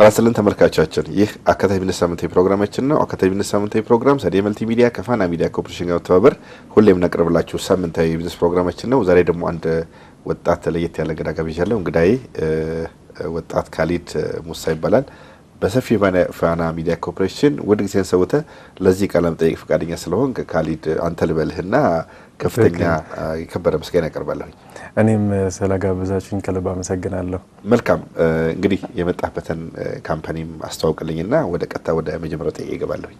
ራስልን ተመልካቾቻችን ይህ አካታዊ ቢዝነስ ሳምንታዊ ፕሮግራማችን ነው። አካታዊ ቢዝነስ ሳምንታዊ ፕሮግራም ሰዴ መልቲ ሚዲያ ከፋና ሚዲያ ኮርፖሬሽን ጋር ተባብረን ሁሌም እናቀርብላችሁ ሳምንታዊ ቢዝነስ ፕሮግራማችን ነው። ዛሬ ደግሞ አንድ ወጣት ለየት ያለ እንግዳ ጋብዣለሁ። እንግዳዬ ወጣት ካሊድ ሙሳ ይባላል። በሰፊ ፋና ሚዲያ ኮርፖሬሽን ወድ ጊዜን ሰውተ ለዚህ ቃለ መጠይቅ ፈቃደኛ ስለሆንክ ካሊድ አንተ ልበልህና ከፍተኛ የከበረ ምስጋና ያቀርባለሁ። እኔም ስለጋበዛችሁኝ ከልብ አመሰግናለሁ። መልካም እንግዲህ የመጣበትን ካምፓኒም አስተዋውቅልኝና ወደ ቀጥታ ወደ መጀመሪያው ጥያቄ እገባለሁ።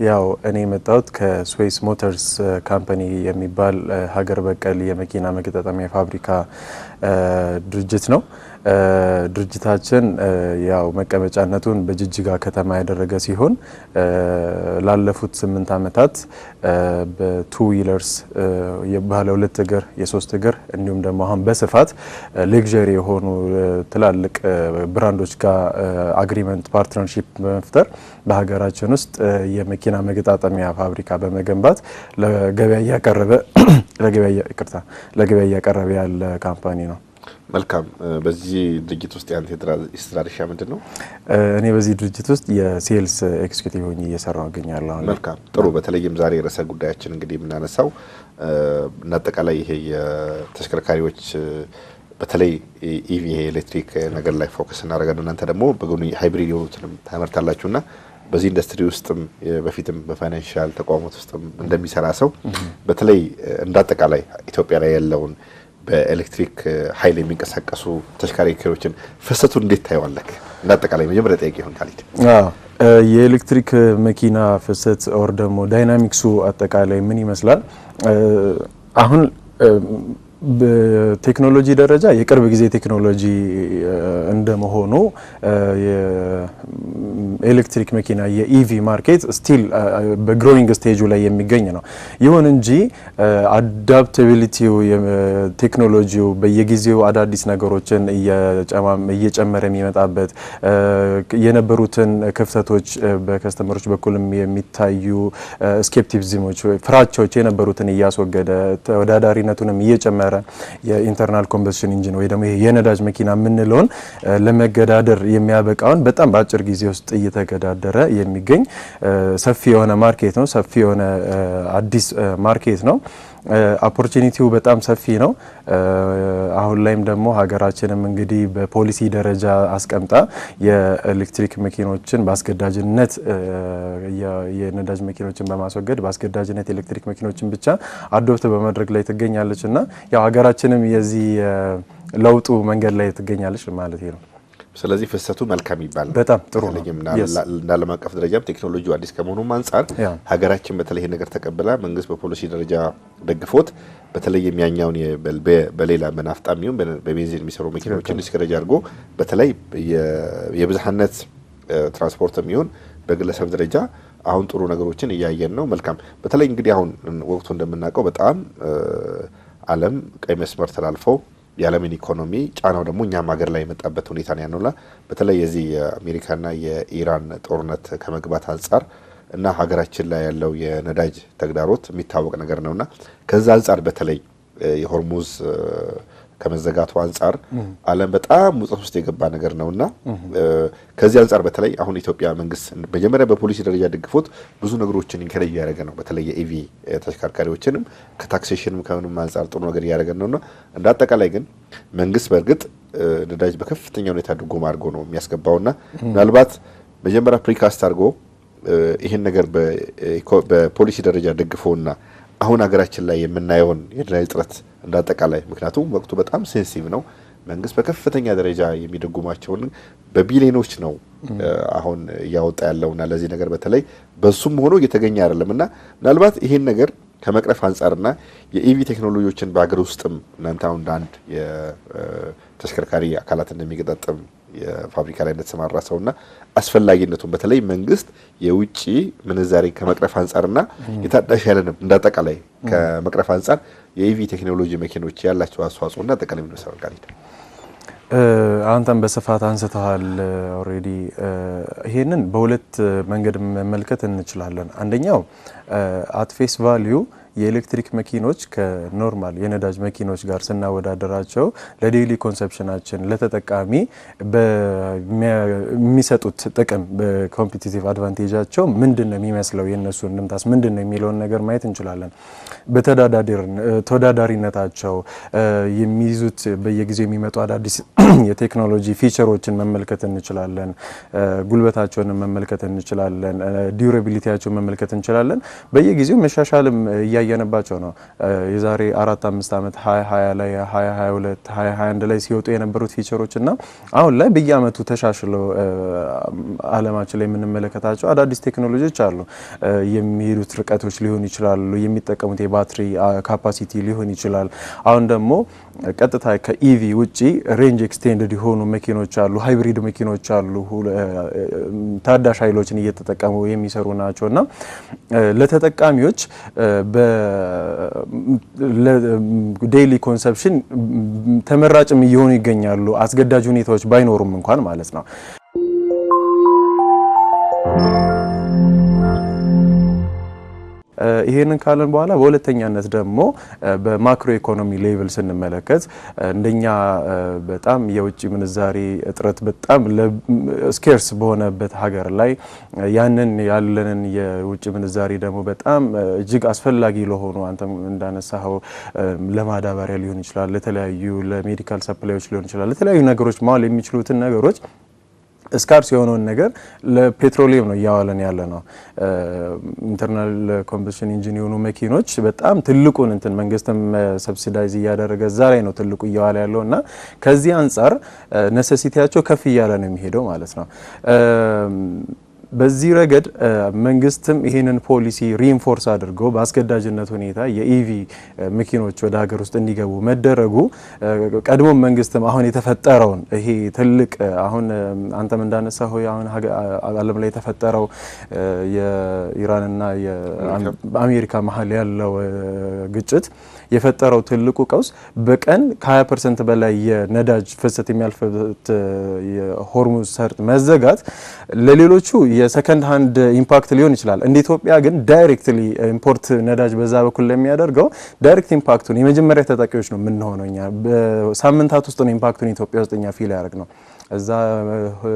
ያው እኔ መጣሁት ከስዊስ ሞተርስ ካምፓኒ የሚባል ሀገር በቀል የመኪና መገጣጠሚያ ፋብሪካ ድርጅት ነው። ድርጅታችን ያው መቀመጫነቱን በጅጅጋ ከተማ ያደረገ ሲሆን ላለፉት 8 አመታት በቱ ዊለርስ የባለ 2 እግር የ3 እግር እንዲሁም ደግሞ አሁን በስፋት ሌክዠሪ የሆኑ ትላልቅ ብራንዶች ጋር አግሪመንት ፓርትነርሺፕ በመፍጠር በሀገራችን ውስጥ የመኪና መገጣጠሚያ ፋብሪካ በመገንባት ለገበያ እያቀረበ ያለ ካምፓኒ ነው። መልካም። በዚህ ድርጅት ውስጥ ያንተ የስራ ድርሻ ምንድነው? እኔ በዚህ ድርጅት ውስጥ የሴልስ ኤክስኪዩቲቭ ሆኜ እየሰራሁ እገኛለሁ። መልካም ጥሩ። በተለይም ዛሬ ርዕሰ ጉዳያችን እንግዲህ የምናነሳው እናጠቃላይ ይሄ የተሽከርካሪዎች በተለይ ኢቪ ኤሌክትሪክ ነገር ላይ ፎከስ እናደርጋለን። እናንተ ደግሞ በጎን ሃይብሪድ የሆኑትንም ታመርታላችሁና በዚህ ኢንዱስትሪ ውስጥም በፊትም በፋይናንሻል ተቋማት ውስጥም እንደሚሰራ ሰው በተለይ እንዳጠቃላይ ኢትዮጵያ ላይ ያለውን በኤሌክትሪክ ኃይል የሚንቀሳቀሱ ተሽከርካሪዎችን ፍሰቱን እንዴት ታየዋለህ? እንዳጠቃላይ መጀመሪያ ጥያቄ ይሁን ካሊድ። የኤሌክትሪክ መኪና ፍሰት ኦር ደግሞ ዳይናሚክሱ አጠቃላይ ምን ይመስላል? አሁን በቴክኖሎጂ ደረጃ የቅርብ ጊዜ ቴክኖሎጂ እንደመሆኑ የኤሌክትሪክ መኪና የኢቪ ማርኬት ስቲል በግሮዊንግ ስቴጁ ላይ የሚገኝ ነው። ይሁን እንጂ አዳፕታቢሊቲው ቴክኖሎጂው በየጊዜው አዳዲስ ነገሮችን እየጨመረ የሚመጣበት የነበሩትን ክፍተቶች በከስተመሮች በኩልም የሚታዩ ስኬፕቲሲዝሞች ፍራቻዎች የነበሩትን እያስወገደ ተወዳዳሪነቱንም እየጨመረ የኢንተርናል ኮምበስሽን ኢንጂን ወይ ደግሞ የነዳጅ መኪና የምንለውን ለመገዳደር የሚያበቃውን በጣም በአጭር ጊዜ ውስጥ እየተገዳደረ የሚገኝ ሰፊ የሆነ ማርኬት ነው። ሰፊ የሆነ አዲስ ማርኬት ነው። ኦፖርቹኒቲው በጣም ሰፊ ነው። አሁን ላይም ደግሞ ሀገራችንም እንግዲህ በፖሊሲ ደረጃ አስቀምጣ የኤሌክትሪክ መኪኖችን በአስገዳጅነት የነዳጅ መኪኖችን በማስወገድ በአስገዳጅነት ኤሌክትሪክ መኪኖችን ብቻ አዶፕት በማድረግ ላይ ትገኛለችና ያው ሀገራችንም የዚህ ለውጡ መንገድ ላይ ትገኛለች ማለት ነው። ስለዚህ ፍሰቱ መልካም ይባላል። በጣም ጥሩ ነው። እንዳለም አቀፍ ደረጃም ቴክኖሎጂው አዲስ ከመሆኑ አንፃር ሀገራችን በተለይ ነገር ተቀበላ መንግስት በፖሊሲ ደረጃ ደግፎት በተለይ የሚያኛውን በሌላ በናፍጣም ይሁን በቤንዚን የሚሰሩ መኪናዎችን ዲስከሬጅ አድርጎ በተለይ የብዝሃነት ትራንስፖርትም ይሁን በግለሰብ ደረጃ አሁን ጥሩ ነገሮችን እያየን ነው። መልካም። በተለይ እንግዲህ አሁን ወቅቱ እንደምናውቀው በጣም ዓለም ቀይ መስመር ተላልፈው የዓለምን ኢኮኖሚ ጫናው ደግሞ እኛም ሀገር ላይ የመጣበት ሁኔታ ነው ያነውላ። በተለይ የዚህ የአሜሪካና የኢራን ጦርነት ከመግባት አንፃር እና ሀገራችን ላይ ያለው የነዳጅ ተግዳሮት የሚታወቅ ነገር ነውና ከዛ አንፃር በተለይ የሆርሙዝ ከመዘጋቱ አንፃር ዓለም በጣም ውጥረት ውስጥ የገባ ነገር ነውና ከዚህ አንፃር በተለይ አሁን ኢትዮጵያ መንግስት መጀመሪያ በፖሊሲ ደረጃ ደግፎት ብዙ ነገሮችን ኢንከሬጅ ያደረገ ነው። በተለይ የኢቪ ተሽከርካሪዎችንም ከታክሴሽንም ከምንም አንፃር ጥሩ ነገር ያደረገ ነውና እንዳጠቃላይ ግን መንግስት በእርግጥ ነዳጅ በከፍተኛ ሁኔታ ድጎማ አድርጎ ነው የሚያስገባውና ምናልባት መጀመሪያ ፕሪካስት አድርጎ ይሄን ነገር በፖሊሲ ደረጃ ደግፎና አሁን ሀገራችን ላይ የምናየውን የነዳጅ እጥረት እንዳጠቃላይ ምክንያቱም ወቅቱ በጣም ሴንሲቲቭ ነው። መንግስት በከፍተኛ ደረጃ የሚደጉማቸውን በቢሊዮኖች ነው አሁን እያወጣ ያለውና ለዚህ ነገር በተለይ በሱም ሆኖ እየተገኘ አይደለምና ምናልባት ይሄን ነገር ከመቅረፍ አንፃርና የኢቪ ቴክኖሎጂዎችን በአገር ውስጥም እናንተ አሁን አንድ የተሽከርካሪ አካላት እንደሚገጣጠም የፋብሪካ ላይ እንደተሰማራ ሰውና አስፈላጊነቱን በተለይ መንግስት የውጪ ምንዛሪ ከመቅረፍ አንፃርና የታዳሽ ያለንም እንዳጠቃላይ ከመቅረፍ አንፃር የኢቪ ቴክኖሎጂ መኪኖች ያላቸው አስተዋጽኦና አጠቃላይ ምን ሰራጋል? አንተም በስፋት አንስተሃል ኦሬዲ። ይሄንን በሁለት መንገድ መመልከት እንችላለን። አንደኛው አት ፌስ ቫልዩ የኤሌክትሪክ መኪኖች ከኖርማል የነዳጅ መኪኖች ጋር ስናወዳደራቸው ለዴይሊ ኮንሰፕሽናችን ለተጠቃሚ በሚሰጡት ጥቅም በኮምፒቲቲቭ አድቫንቴጃቸው ምንድነው የሚመስለው የነሱ እንምታስ ምንድነው የሚለውን ነገር ማየት እንችላለን። በተወዳዳሪነታቸው የሚይዙት በየጊዜው የሚመጡ አዳዲስ የቴክኖሎጂ ፊቸሮችን መመልከት እንችላለን። ጉልበታቸውን መመልከት እንችላለን። ዲዩራቢሊቲያቸውን መመልከት እንችላለን። በየጊዜው መሻሻልም እያየነባቸው ነው። የዛሬ 4-5 ዓመት 2020 ላይ 2022 2021 ላይ ሲወጡ የነበሩት ፊቸሮች እና አሁን ላይ በየአመቱ ተሻሽለው ዓለማችን ላይ የምንመለከታቸው አዳዲስ ቴክኖሎጂዎች አሉ። የሚሄዱት ርቀቶች ሊሆን ይችላሉ፣ የሚጠቀሙት የባትሪ ካፓሲቲ ሊሆን ይችላል። አሁን ደግሞ ቀጥታ ከኢቪ ውጪ ሬንጅ ኤክስቴንድድ የሆኑ መኪኖች አሉ፣ ሃይብሪድ መኪኖች አሉ፣ ታዳሽ ኃይሎችን እየተጠቀሙ የሚሰሩ ናቸውና ለተጠቃሚዎች በዴይሊ ኮንሰፕሽን ተመራጭም እየሆኑ ይገኛሉ፣ አስገዳጅ ሁኔታዎች ባይኖሩም እንኳን ማለት ነው። ይሄንን ካለን በኋላ በሁለተኛነት ደግሞ በማክሮ ኢኮኖሚ ሌቭል ስንመለከት እንደኛ በጣም የውጭ ምንዛሪ እጥረት በጣም ስኬርስ በሆነበት ሀገር ላይ ያንን ያለንን የውጭ ምንዛሪ ደግሞ በጣም እጅግ አስፈላጊ ለሆኑ አንተም እንዳነሳው ለማዳበሪያ ሊሆን ይችላል፣ ለተለያዩ ለሜዲካል ሰፕላዮች ሊሆን ይችላል፣ ለተለያዩ ነገሮች ማል የሚችሉትን ነገሮች ስካርስ የሆነውን ነገር ለፔትሮሊየም ነው እያዋለን ያለ ነው። ኢንተርናል ኮምበሽን ኢንጂን የሆኑ መኪኖች በጣም ትልቁን እንትን መንግስትም ሰብሲዳይዝ እያደረገ እዛ ላይ ነው ትልቁ እያዋለ ያለው እና ከዚህ አንጻር ነሰሲቲያቸው ከፍ እያለ ነው የሚሄደው ማለት ነው። በዚህ ረገድ መንግስትም ይሄንን ፖሊሲ ሪኢንፎርስ አድርጎ በአስገዳጅነት ሁኔታ የኢቪ መኪኖች ወደ ሀገር ውስጥ እንዲገቡ መደረጉ ቀድሞ መንግስትም አሁን የተፈጠረውን ይሄ ትልቅ አሁን አንተም እንዳነሳው አሁን ዓለም ላይ የተፈጠረው የኢራንና የአሜሪካ መሀል ያለው ግጭት የፈጠረው ትልቁ ቀውስ በቀን ከ20% በላይ የነዳጅ ፍሰት የሚያልፍበት የሆርሙዝ ሰርጥ መዘጋት ለሌሎቹ የሰከንድ ሃንድ ኢምፓክት ሊሆን ይችላል። እንደ ኢትዮጵያ ግን ዳይሬክትሊ ኢምፖርት ነዳጅ በዛ በኩል ለሚያደርገው ዳይሬክት ኢምፓክቱን የመጀመሪያ ተጠቂዎች ነው የምንሆነው እኛ። በሳምንታት ውስጥ ነው ኢምፓክቱን ኢትዮጵያ ውስጥ እኛ ፊል ያደርግ ነው። እዛ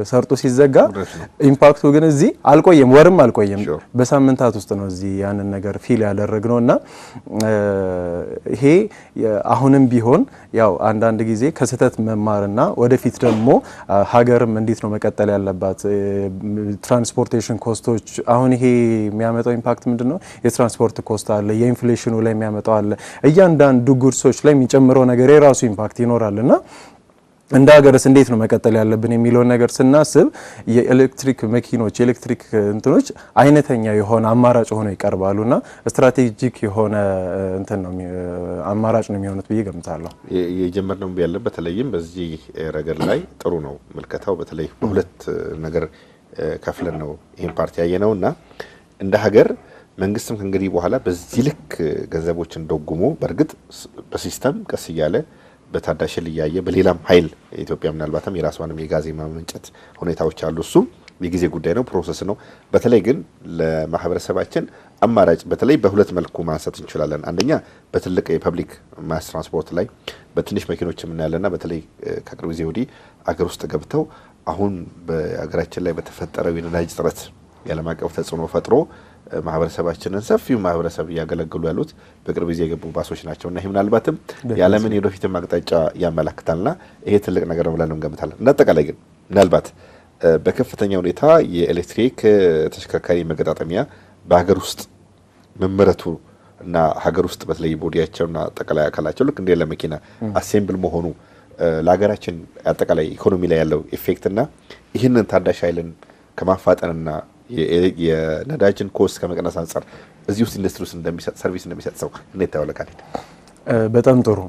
ሰርጡ ሲዘጋ ኢምፓክቱ ግን እዚህ አልቆየም፣ ወርም አልቆየም፣ በሳምንታት ውስጥ ነው እዚህ ያንን ነገር ፊል ያደረግነው እና ይሄ አሁንም ቢሆን ያው አንዳንድ ጊዜ ከስህተት መማርና ወደፊት ደግሞ ሀገርም እንዴት ነው መቀጠል ያለባት ትራንስፖርቴሽን ኮስቶች አሁን ይሄ የሚያመጣው ኢምፓክት ምንድነው? የትራንስፖርት ኮስት አለ፣ የኢንፍሌሽኑ ላይ የሚያመጣው አለ፣ እያንዳንዱ ጉድሶች ላይ የሚጨምረው ነገር የራሱ ኢምፓክት ይኖራልና እንደ ሀገርስ እንዴት ነው መቀጠል ያለብን የሚለውን ነገር ስናስብ የኤሌክትሪክ መኪኖች የኤሌክትሪክ እንትኖች አይነተኛ የሆነ አማራጭ ሆነው ይቀርባሉና ስትራቴጂክ የሆነ እንትን ነው አማራጭ ነው የሚሆኑት ብዬ ገምታለሁ። የጀመርነው ያለ በተለይም በዚህ ረገድ ላይ ጥሩ ነው መልከታው። በተለይ በሁለት ነገር ከፍለን ነው ይሄን ፓርቲ ያየነውና እንደ ሀገር መንግስትም ከእንግዲህ በኋላ በዚህ ልክ ገንዘቦችን ደጉሞ በእርግጥ በሲስተም ቀስ እያለ በታዳሽል እያየ በሌላም ኃይል ኢትዮጵያ ምናልባትም የራሷንም የጋዝ ማመንጨት ሁኔታዎች አሉ። እሱ የጊዜ ጉዳይ ነው፣ ፕሮሰስ ነው። በተለይ ግን ለማህበረሰባችን አማራጭ በተለይ በሁለት መልኩ ማንሳት እንችላለን። አንደኛ በትልቅ የፐብሊክ ማስ ትራንስፖርት ላይ በትንሽ መኪኖች የምናያለና በተለይ ከቅርብ ጊዜ ወዲህ አገር ውስጥ ገብተው አሁን በአገራችን ላይ በተፈጠረው የነዳጅ እጥረት የዓለም አቀፍ ተጽዕኖ ፈጥሮ ማህበረሰባችንን ሰፊው ማህበረሰብ እያገለገሉ ያሉት በቅርብ ጊዜ የገቡ ባሶች ናቸውና ይሄ ምናልባትም የዓለምን የወደፊት አቅጣጫ ያመላክታልና ይሄ ትልቅ ነገር ነው ብለን እንገምታለን። እንዳጠቃላይ ግን ምናልባት በከፍተኛ ሁኔታ የኤሌክትሪክ ተሽከርካሪ መገጣጠሚያ በሀገር ውስጥ መመረቱ እና ሀገር ውስጥ በተለይ ቦዲያቸውና አጠቃላይ አካላቸው ልክ እንደ ለመኪና አሴምብል መሆኑ ለሀገራችን አጠቃላይ ኢኮኖሚ ላይ ያለው ኢፌክትና ይህንን ታዳሽ ኃይልን ከማፋጠንና የነዳጅን ኮስት ከመቀነስ አንጻር እዚህ ውስጥ ኢንዱስትሪ ውስጥ እንደሚሰጥ ሰርቪስ እንደሚሰጥ ሰው እንዴት ታወለካል? በጣም ጥሩ።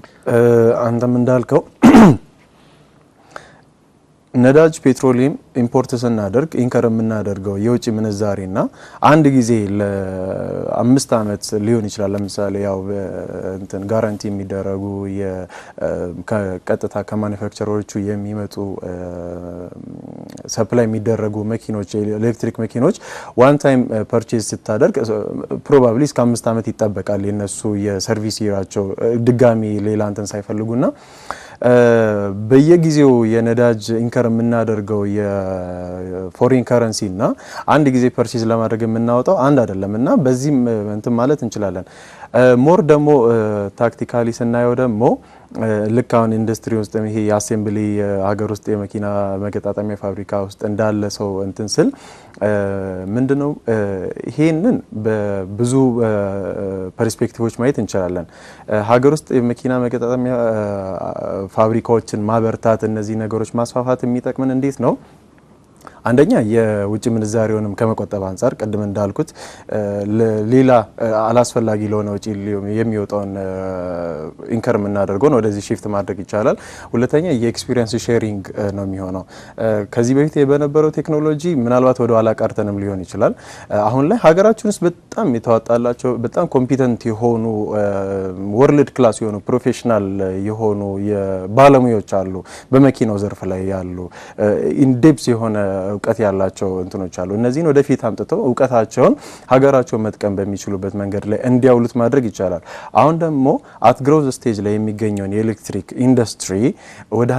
አንተም እንዳልከው ነዳጅ ፔትሮሊየም ኢምፖርት ስናደርግ ኢንከር የምናደርገው የውጭ ምንዛሬና አንድ ጊዜ ለ5 ዓመት ሊሆን ይችላል። ለምሳሌ ያው እንትን ጋራንቲ የሚደረጉ ቀጥታ ከማኑፋክቸሮቹ የሚመጡ ሰፕላይ የሚደረጉ መኪኖች ኤሌክትሪክ መኪኖች ዋን ታይም ፐርቼዝ ስታደርግ ፕሮባብሊ እስከ 5 ዓመት ይጠበቃል የነሱ የሰርቪስ ይራቸው ድጋሚ ሌላ እንትን ሳይፈልጉና በየጊዜው የነዳጅ ኢንከር የምናደርገው የፎሪን ከረንሲ እና አንድ ጊዜ ፐርቼዝ ለማድረግ የምናወጣው አንድ አይደለምና በዚህም እንትን ማለት እንችላለን ሞር ደግሞ ታክቲካሊ ስናየው ደግሞ ልክ አሁን ኢንዱስትሪ ውስጥ ይሄ የአሴምብሊ ሀገር ውስጥ የመኪና መገጣጠሚያ ፋብሪካ ውስጥ እንዳለ ሰው እንትን ስል ምንድነው ይሄንን በብዙ ፐርስፔክቲቮች ማየት እንችላለን ሀገር ውስጥ የመኪና መገጣጠሚያ ፋብሪካዎችን ማበርታት እነዚህ ነገሮች ማስፋፋት የሚጠቅመን እንዴት ነው አንደኛ የውጭ ምንዛሪውንም ከመቆጠብ አንፃር ቀድም እንዳልኩት ሌላ አላስፈላጊ ለሆነ ወጪ የሚወጣውን ኢንከር እናደርገው ነው ወደዚህ ሺፍት ማድረግ ይቻላል ሁለተኛ የኤክስፒሪየንስ ሼሪንግ ነው የሚሆነው ከዚህ በፊት የነበረው ቴክኖሎጂ ምናልባት ወደ ኋላ ቀርተንም ሊሆን ይችላል አሁን ላይ ሀገራችን ውስጥ በጣም የተዋጣላቸው በጣም ኮምፒተንት የሆኑ ወርልድ ክላስ የሆኑ ፕሮፌሽናል የሆኑ የባለሙያዎች አሉ በመኪናው ዘርፍ ላይ ያሉ ኢንዴፕስ የሆነ እውቀት ያላቸው እንትኖች አሉ እነዚህን ወደፊት አምጥተው እውቀታቸውን ሀገራቸውን መጥቀም በሚችሉበት መንገድ ላይ እንዲያውሉት ማድረግ ይቻላል አሁን ደግሞ አት ግሮዝ ስቴጅ ላይ የሚገኘውን የኤሌክትሪክ ኢንዱስትሪ ወደ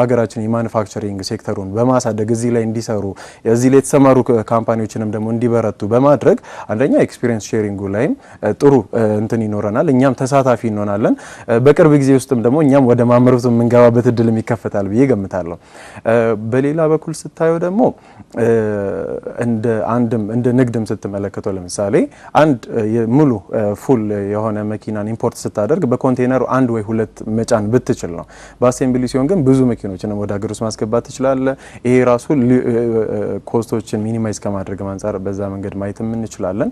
ሀገራችን የማኑፋክቸሪንግ ሴክተሩን በማሳደግ እዚህ ላይ እንዲሰሩ እዚህ ላይ የተሰማሩ ካምፓኒዎችንም ደግሞ እንዲበረቱ በማድረግ አንደኛ ኤክስፒሪየንስ ሼሪንጉ ላይም ጥሩ እንትን ይኖረናል እኛም ተሳታፊ እንሆናለን በቅርብ ጊዜ ውስጥም ደግሞ እኛም ወደ ማምረቱ የምንገባበት እድልም ይከፈታል ብዬ ገምታለሁ በሌላ በኩል ስታየው ደግሞ እንደ ንግድም ስትመለከተው ለምሳሌ አንድ ሙሉ ፉል የሆነ መኪናን ኢምፖርት ስታደርግ በኮንቴነሩ አንድ ወይ ሁለት መጫን ብትችል ነው በአሴምብሊ ሲሆን ግን ብዙ መኪኖችን ወደ ሀገር ውስጥ ማስገባት ትችላለህ ይሄ ራሱ ኮስቶችን ሚኒማይዝ ከማድረግ አንፃር በዛ መንገድ ማየትም እንችላለን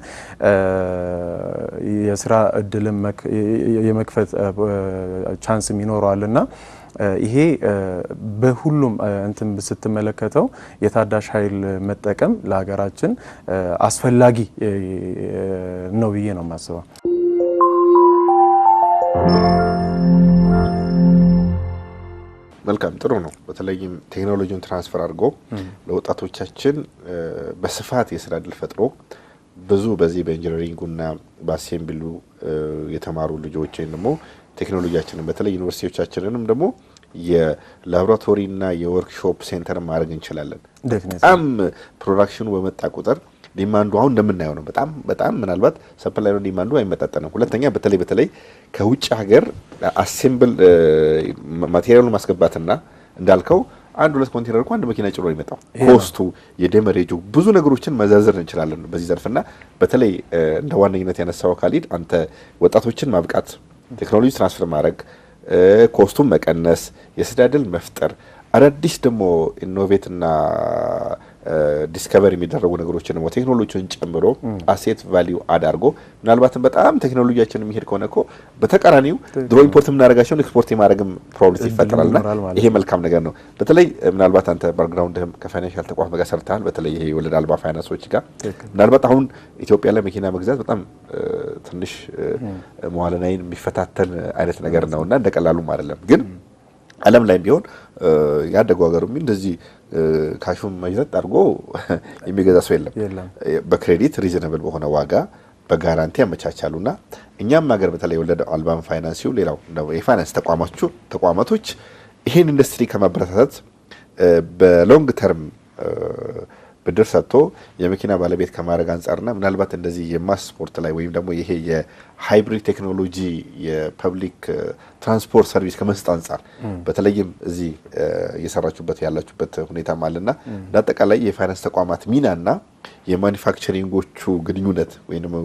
የስራ እድልም የመክፈት ቻንስም ይኖረዋልና ይሄ በሁሉም እንትን ስትመለከተው የታዳሽ ኃይል መጠቀም ለሀገራችን አስፈላጊ ነው ብዬ ነው የማስበው መልካም ጥሩ ነው በተለይም ቴክኖሎጂውን ትራንስፈር አድርጎ ለወጣቶቻችን በስፋት የስራ እድል ፈጥሮ ብዙ በዚህ በኢንጂነሪንጉና በአሴምብሉ የተማሩ ልጆች ደግሞ ቴክኖሎጂያችንን በተለይ ዩኒቨርሲቲዎቻችንንም ደግሞ የላቦራቶሪና የወርክሾፕ ሴንተር ማድረግ እንችላለን በጣም ፕሮዳክሽኑ በመጣ ቁጥር ዲማንዱ አሁን እንደምናየው ነው በጣም ምናልባት ሰፕላይ ነው ዲማንዱ አይመጣጠንም ሁለተኛ በተለይ ከውጭ ሀገር አሴምብል ማቴሪያሉን ማስገባትና እንዳልከው አንድ ሁለት ኮንቴነር እንኳን አንድ መኪና ጭኖ ይመጣው ኮስቱ የደመሬጁ ብዙ ነገሮችን መዘርዘር እንችላለን በዚህ ዘርፍና በተለይ እንደ ዋነኝነት ያነሳው ካሊድ አንተ ወጣቶችን ማብቃት ቴክኖሎጂ ትራንስፈር ማድረግ ኮስቱን መቀነስ የስራ እድል መፍጠር አዳዲስ ደግሞ ኢኖቬትና ዲስከቨሪ የሚደረጉ ነገሮችን ደግሞ ቴክኖሎጂውን ጨምሮ አሴት ቫልዩ አዳርጎ ምናልባትም በጣም ቴክኖሎጂያችን የሚሄድ ከሆነ እኮ በተቃራኒው ድሮ ኢምፖርት የምናደርጋቸውን ኤክስፖርት የማድረግም ፕሮብሌም ይፈጠራልና ይሄ መልካም ነገር ነው በተለይ ምናልባት አንተ ባክግራውንድህም ከፋይናንሻል ተቋም ጋር ሰርተሃል በተለይ ይሄ ወለድ አልባ ፋይናንሶች ጋር ምናልባት አሁን ኢትዮጵያ ላይ መኪና መግዛት በጣም ትንሽ መዋለ ንዋይን የሚፈታተን አይነት ነገር ነውና እንደቀላሉም አይደለም ግን ዓለም ላይ ቢሆን ያደጉ ሀገሩም እንደዚህ ካሹን መግዛት አድርጎ የሚገዛ ሰው የለም በክሬዲት ሪዝነብል በሆነ ዋጋ በጋራንቲ ያመቻቻሉና እኛም ሀገር በተለይ ወለድ አልባ ፋይናንሲው ሌላው የፋይናንስ ተቋማቶች ይሄን ኢንዱስትሪ ከማበረታታት በሎንግ ተርም ብድር ሰጥቶ የመኪና ባለቤት ከማድረግ አንፃርና ምናልባት እንደዚህ የማስ ስፖርት ላይ ወይም ደግሞ ይሄ የሃይብሪድ ቴክኖሎጂ የፐብሊክ ትራንስፖርት ሰርቪስ ከመስጠት አንፃር በተለይም እዚህ እየሰራችሁበት ያላችሁበት ሁኔታ ማለና ለአጠቃላይ የፋይናንስ ተቋማት ሚናና የማኑፋክቸሪንጎቹ ግንኙነት ወይም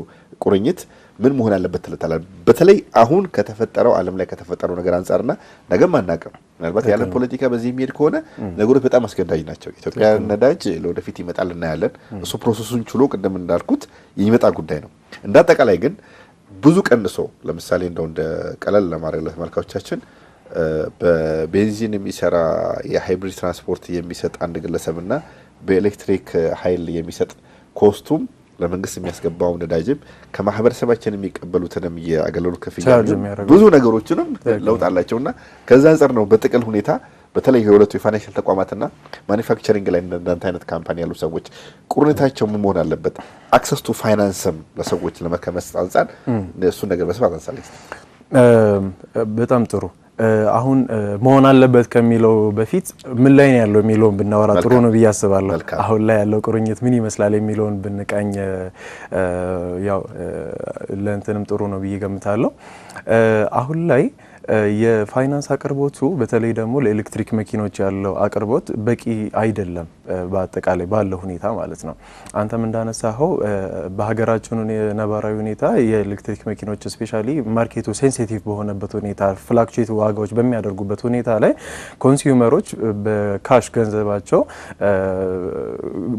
ቁርኝት ምን መሆን አለበት ትልታላል በተለይ አሁን ከተፈጠረው ዓለም ላይ ከተፈጠረው ነገር አንፃርና ነገም አናቀም ምናልባት ያለ ፖለቲካ በዚህ የሚሄድ ከሆነ ነገሮች በጣም አስገዳጅ ናቸው ኢትዮጵያ ነዳጅ ለወደፊት ይመጣል እናያለን እሱ ፕሮሰሱን ችሎ ቀደም እንዳልኩት የሚመጣ ጉዳይ ነው እንዳጠቃላይ ግን ብዙ ቀንሶ ለምሳሌ እንደ ቀለል ለማድረግ ለተመልካቾቻችን በቤንዚን የሚሰራ የሃይብሪድ ትራንስፖርት የሚሰጥ አንድ ግለሰብና በኤሌክትሪክ ኃይል የሚሰጥ ኮስቱም ለመንግስት የሚያስገባው ነዳጅም ከማህበረሰባችን የሚቀበሉትንም የአገልግሎት ክፍያ ብዙ ነገሮችንም ለውጥ አላቸውና ከዛ አንፃር ነው በጥቅል ሁኔታ በተለይ የሁለቱ የፋይናንሻል ተቋማትና ማኒፋክቸሪንግ ላይ እንደናንተ አይነት ካምፓኒ ያሉ ሰዎች ቁርኝታቸው ምን መሆን አለበት? አክሰስ ቱ ፋይናንስም ለሰዎች ለመከመስ አንፃር እሱን ነገር መስማት አንሳለኝ። በጣም ጥሩ። አሁን መሆን አለበት ከሚለው በፊት ምን ላይ ነው ያለው የሚለውን ብናወራ ጥሩ ነው ብዬ አስባለሁ። አሁን ላይ ያለው ቁርኝት ምን ይመስላል የሚለውን ብንቃኝ ያው ለእንትንም ጥሩ ነው ብዬ ገምታለሁ። አሁን ላይ የፋይናንስ አቅርቦቱ በተለይ ደግሞ ለኤሌክትሪክ መኪኖች ያለው አቅርቦት በቂ አይደለም በአጠቃላይ ባለው ሁኔታ ማለት ነው። አንተም እንዳነሳኸው በሀገራችን የነባራዊ ሁኔታ የኤሌክትሪክ መኪኖች ስፔሻሊ ማርኬቱ ሴንሲቲቭ በሆነበት ሁኔታ ፍላክቹዌት ዋጋዎች በሚያደርጉበት ሁኔታ ላይ ኮንሱመሮች በካሽ ገንዘባቸው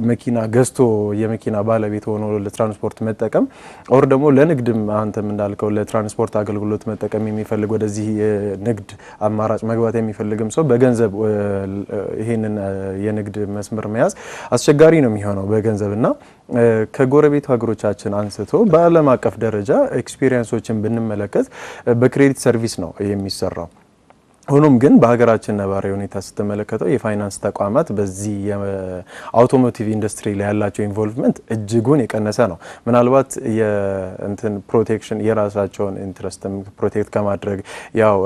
መኪና ገዝቶ የመኪና ባለቤት ሆኖ ለትራንስፖርት መጠቀም ኦር ደግሞ ለንግድም አንተም እንዳልከው ለትራንስፖርት አገልግሎት መጠቀም የሚፈልግ ወደዚህ የንግድ አማራጭ መግባት የሚፈልግም ሰው በገንዘብ ይሄንን የንግድ መስመር መያዝ አስቸጋሪ ነው የሚሆነው በገንዘብና ከጎረቤት ሀገሮቻችን አንስቶ በዓለም አቀፍ ደረጃ ኤክስፒሪየንሶችን ብንመለከት በክሬዲት ሰርቪስ ነው የሚሰራው። ሆኖም ግን በሀገራችን ነባራዊ ሁኔታ ስትመለከተው የፋይናንስ ተቋማት በዚህ የአውቶሞቲቭ ኢንዱስትሪ ላይ ያላቸው ኢንቮልቭመንት እጅጉን የቀነሰ ነው። ምናልባት የእንትን ፕሮቴክሽን የራሳቸውን ኢንትረስትም ፕሮቴክት ከማድረግ ያው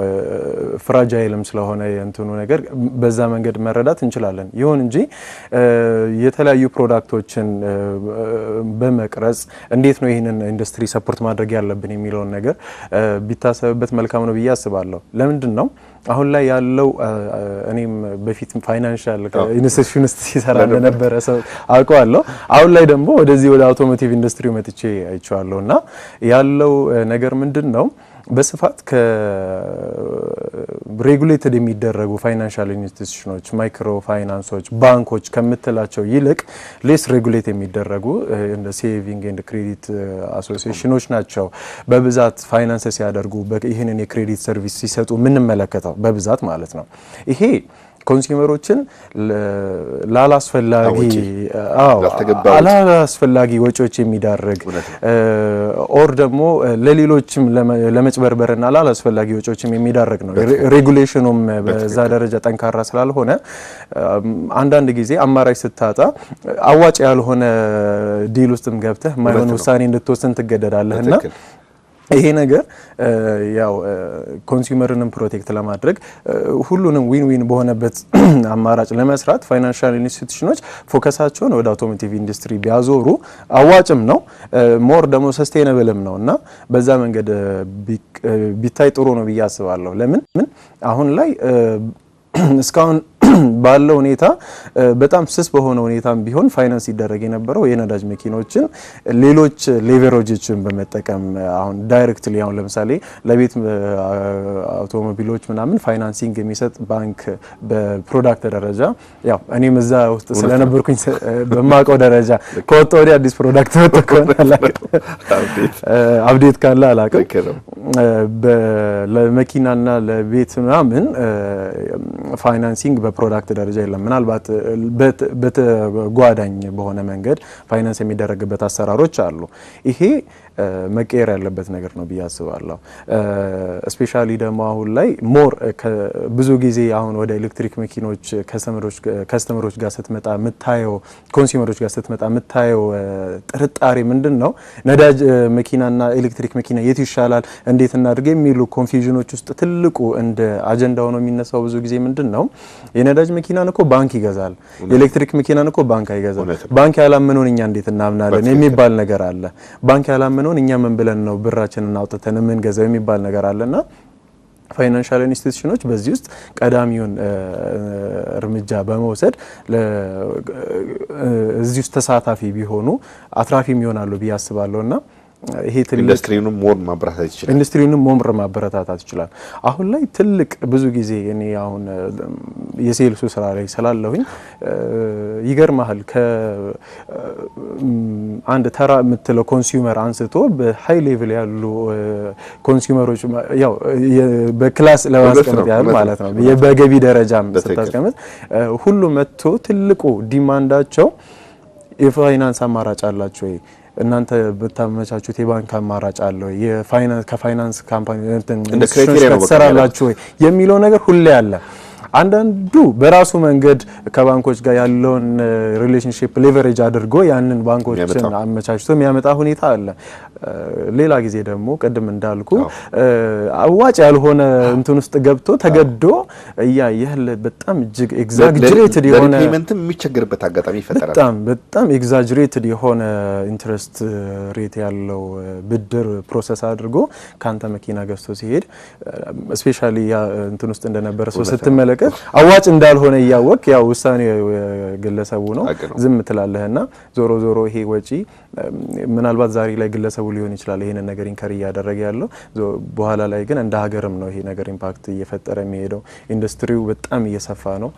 ፍራጃይልም ስለሆነ የእንትኑ ነገር በዛ መንገድ መረዳት እንችላለን። ይሁን እንጂ የተለያዩ ፕሮዳክቶችን በመቅረጽ እንዴት ነው ይህንን ኢንዱስትሪ ሰፖርት ማድረግ ያለብን የሚለውን ነገር ቢታሰብበት መልካም ነው ብዬ አስባለሁ። ለምንድን ነው አሁን ላይ ያለው እኔም በፊት ፋይናንሻል ኢንስቲትዩሽን ውስጥ ሲሰራ እንደነበረ ሰው አውቀዋለሁ። አሁን ላይ ደግሞ ወደዚህ ወደ አውቶሞቲቭ ኢንዱስትሪው መጥቼ አይቼዋለሁና ያለው ነገር ምንድነው በስፋት ከሬጉሌትድ የሚደረጉ ፋይናንሻል ኢንስቲትዩሽኖች ማይክሮ ፋይናንሶች ባንኮች ከምትላቸው ይልቅ ሌስ ሬጉሌት የሚደረጉ እንደ ሴቪንግ ኤንድ ክሬዲት አሶሲዬሽኖች ናቸው በብዛት ፋይናንስ ሲያደርጉ ይህንን የክሬዲት ሰርቪስ ሲሰጡ የምንመለከተው በብዛት ማለት ነው። ይሄ ኮንሱመሮችን ላላስፈላጊ ወጪዎች የሚዳርግ ኦር ደግሞ ለሌሎችም ለመጭበርበርና ላላስፈላጊ ወጪዎችም የሚዳርግ ነው። ሬጉሌሽኑም በዛ ደረጃ ጠንካራ ስላልሆነ አንዳንድ ጊዜ አማራጭ ስታጣ አዋጭ ያልሆነ ዲል ውስጥም ገብተህ ማይሆን ውሳኔ እንድትወስን ትገደዳለህና ይሄ ነገር ያው ኮንሱመርንም ፕሮቴክት ለማድረግ ሁሉንም ዊን ዊን በሆነበት አማራጭ ለመስራት ፋይናንሻል ኢንስቲትዩሽኖች ፎከሳቸውን ወደ አውቶሞቲቭ ኢንዱስትሪ ቢያዞሩ አዋጭም ነው ሞር ደግሞ ሰስቴይነብልም ነውና በዛ መንገድ ቢታይ ጥሩ ነው ብዬ አስባለሁ። ለምን አሁን ላይ እስካሁን ባለው ሁኔታ በጣም ስስ በሆነ ሁኔታም ቢሆን ፋይናንስ ይደረግ የነበረው የነዳጅ መኪኖችን ሌሎች ሌቨሬጆችን በመጠቀም አሁን ዳይሬክትሊ አሁን ለምሳሌ ለቤት አውቶሞቢሎች ምናምን ፋይናንሲንግ የሚሰጥ ባንክ በፕሮዳክት ደረጃ ያው እኔም እዛ ውስጥ ስለነበርኩኝ በማቀው ደረጃ ከወጣ ወዲህ አዲስ ፕሮዳክት አፕዴት ካለ አላውቅም ለመኪናና ለቤት ምናምን ፋይናንሲንግ በፕሮዳክት ደረጃ የለም። ምናልባት በተጓዳኝ በሆነ መንገድ ፋይናንስ የሚደረግበት አሰራሮች አሉ። ይሄ መቀየር ያለበት ነገር ነው ብዬ አስባለሁ። ስፔሻሊ ደግሞ አሁን ላይ ሞር ብዙ ጊዜ አሁን ወደ ኤሌክትሪክ መኪኖች ከስተመሮች ጋር ስትመጣ የምታየው ኮንሱመሮች ጋር ስትመጣ የምታየው ጥርጣሬ ምንድነው? ነዳጅ መኪናና ኤሌክትሪክ መኪና የት ይሻላል እንዴት እናድርግ የሚሉ ኮንፊውዥኖች ውስጥ ትልቁ እንደ አጀንዳ ሆኖ የሚነሳው ብዙ ጊዜ ምንድነው የነዳጅ መኪናን እኮ ባንክ ይገዛል፣ የኤሌክትሪክ መኪናን እኮ ባንክ አይገዛም። ባንክ ያላመነውን እኛ እንዴት እናምናለን የሚባል ነገር አለ። ባንክ ያላመነውን እኛ ምን ብለን ነው ብራችንን አውጥተን ምን ገዛው የሚባል ነገር አለና ፋይናንሻል ኢንስቲትዩሽኖች በዚህ ውስጥ ቀዳሚውን እርምጃ በመውሰድ እዚህ ውስጥ ተሳታፊ ቢሆኑ አትራፊም ይሆናሉ ብዬ አስባለሁና ይሄ ኢንዱስትሪውንም ሞር ማበረታታት ይችላል። አሁን ላይ ትልቅ ብዙ ጊዜ እኔ አሁን የሴልሱ ስራ ላይ ስላለሁኝ ይገርማል ከአንድ ተራ የምትለው ኮንሱመር አንስቶ በሃይ ሌቭል ያሉ ኮንሱመሮች ያው በክላስ ለማስቀመጥ ያህል ማለት ነው በገቢ ደረጃም ስታስቀምጥ ሁሉ መጥቶ ትልቁ ዲማንዳቸው የፋይናንስ አማራጭ አላቸው ወይ እናንተ በታመቻቹት የባንክ አማራጭ አለ ወይ የፋይናንስ ከፋይናንስ ካምፓኒ እንደ ክሬቴሪያ ነው ተሰራላችሁ ወይ የሚለው ነገር ሁሌ አለ። አንዳንዱ በራሱ መንገድ ከባንኮች ጋር ያለውን ሪሌሽንሺፕ ሌቨሬጅ አድርጎ ያንን ባንኮችን አመቻችቶ የሚያመጣ ሁኔታ አለ። ሌላ ጊዜ ደግሞ ቅድም እንዳልኩ አዋጭ ያልሆነ እንትን ውስጥ ገብቶ ተገዶ ያየለ በጣም እጅግ ኤግዛጀሬትድ የሆነ ፔመንትም የሚቸገርበት አጋጣሚ ይፈጠራል። በጣም ኤግዛጀሬትድ የሆነ ኢንትረስት ሬት ያለው ብድር ፕሮሰስ አድርጎ ካንተ መኪና ገዝቶ ሲሄድ ስፔሻሊ ያ እንትን ውስጥ እንደነበረ ሰው ስትመለከት አዋጭ እንዳልሆነ ያወቅ ያው ውሳኔው ግለሰቡ ነው ዝም ትላለህና ዞሮ ዞሮ ይሄ ወጪ ምናልባት ዛሬ ላይ ግለሰቡ ሊሆን ይችላል ይሄንን ነገር ኢንከር ያደረገ ያለው በኋላ ላይ ግን እንደ ሀገርም ነው ይሄ ነገር ኢምፓክት እየፈጠረ የሚሄደው። ኢንዱስትሪው በጣም እየሰፋ ነው።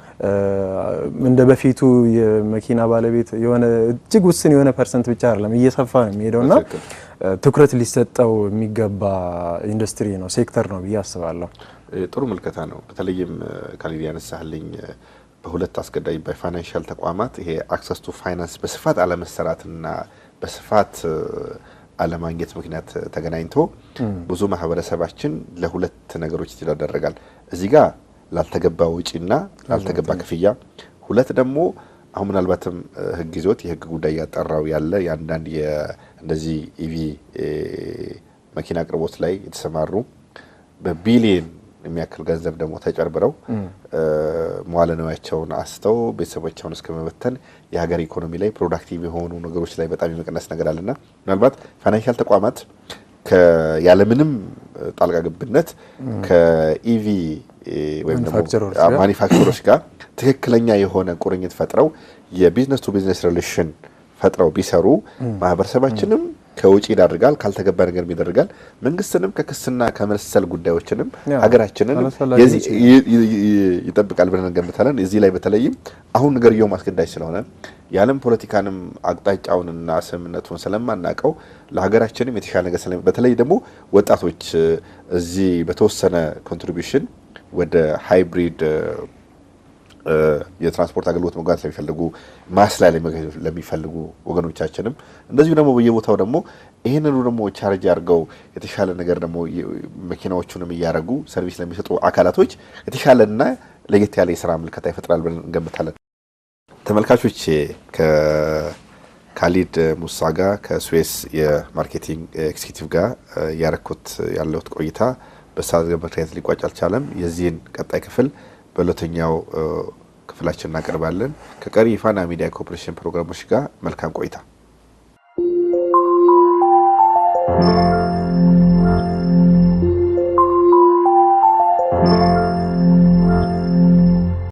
እንደ በፊቱ የመኪና ባለቤት የሆነ እጅግ ውስን የሆነ ፐርሰንት ብቻ አይደለም እየሰፋ ነው የሚሄደውና ትኩረት ሊሰጠው የሚገባ ኢንዱስትሪ ነው ሴክተር ነው ብዬ አስባለሁ። ጥሩ መልከታ ነው። በተለይም ካሊድ ያነሳልኝ በሁለት አስገዳጅ በፋይናንሻል ተቋማት ይሄ አክሰስ ቱ ፋይናንስ በስፋት አለመሰራትና በስፋት አለማግኘት ምክንያት ተገናኝቶ ብዙ ማህበረሰባችን ለሁለት ነገሮች ይተዳደራል። እዚህ ጋር ላልተገባ ወጪና ላልተገባ ክፍያ፣ ሁለት ደግሞ አሁን ምናልባትም ህግ ይዞት የህግ ጉዳይ ያጣራው ያለ ያንዳንድ እንደዚህ ኢቪ መኪና አቅርቦት ላይ የተሰማሩ በቢሊየን የሚያክል ገንዘብ ደግሞ ተጨርብረው መዋለ ንዋያቸውን አስተው ቤተሰቦቻቸውን እስከመበተን የሀገር ኢኮኖሚ ላይ ፕሮዳክቲቭ የሆኑ ነገሮች ላይ በጣም የመቀነስ ነገር አለና ምናልባት ፋይናንሻል ተቋማት ያለምንም ጣልቃ ገብነት ከኢቪ ወይም ደግሞ ማኒፋክቸሮች ጋር ትክክለኛ የሆነ ቁርኝት ፈጥረው የቢዝነስ ቱ ቢዝነስ ሪሌሽን ፈጥረው ቢሰሩ ማህበረሰባችንም ከውጪ ይዳርጋል፣ ካልተገባ ነገር ይዳርጋል፣ መንግስትንም ከክስና ከመሰል ጉዳዮችንም ሀገራችንን ይጠብቃል ብለን እንገምታለን። እዚህ ላይ በተለይም አሁን ነገርየው ማስገዳጅ ስለሆነ የዓለም ፖለቲካንም አቅጣጫውንና ስምምነቱን ስለማናቀው ለሀገራችንም የተሻለ ነገር በተለይ ደግሞ ወጣቶች እዚህ በተወሰነ ኮንትሪቢዩሽን ወደ ሃይብሪድ የትራንስፖርት አገልግሎት መጓዝ ለሚፈልጉ ማስ ላይ ለሚፈልጉ ወገኖቻችንም እንደዚሁ ደግሞ በየቦታው ደግሞ ይሄንኑ ደግሞ ቻርጅ አድርገው የተሻለ ነገር ደግሞ መኪናዎቹንም እያረጉ ሰርቪስ ለሚሰጡ አካላቶች የተሻለና ለየት ያለ የሥራ ምልከታ ይፈጥራል ብለን እንገምታለን። ተመልካቾች ከካሊድ ሙሳ ጋር ከስዌስ የማርኬቲንግ ኤክስኪዩቲቭ ጋር ያረኩት ያለውት ቆይታ በሰዓት ምክንያት ሊቋጭ አልቻለም። የዚህን ቀጣይ ክፍል በሁለተኛው ክፍላችን እናቀርባለን። ከቀሪ ፋና ሚዲያ ኮርፖሬሽን ፕሮግራሞች ጋር መልካም ቆይታ።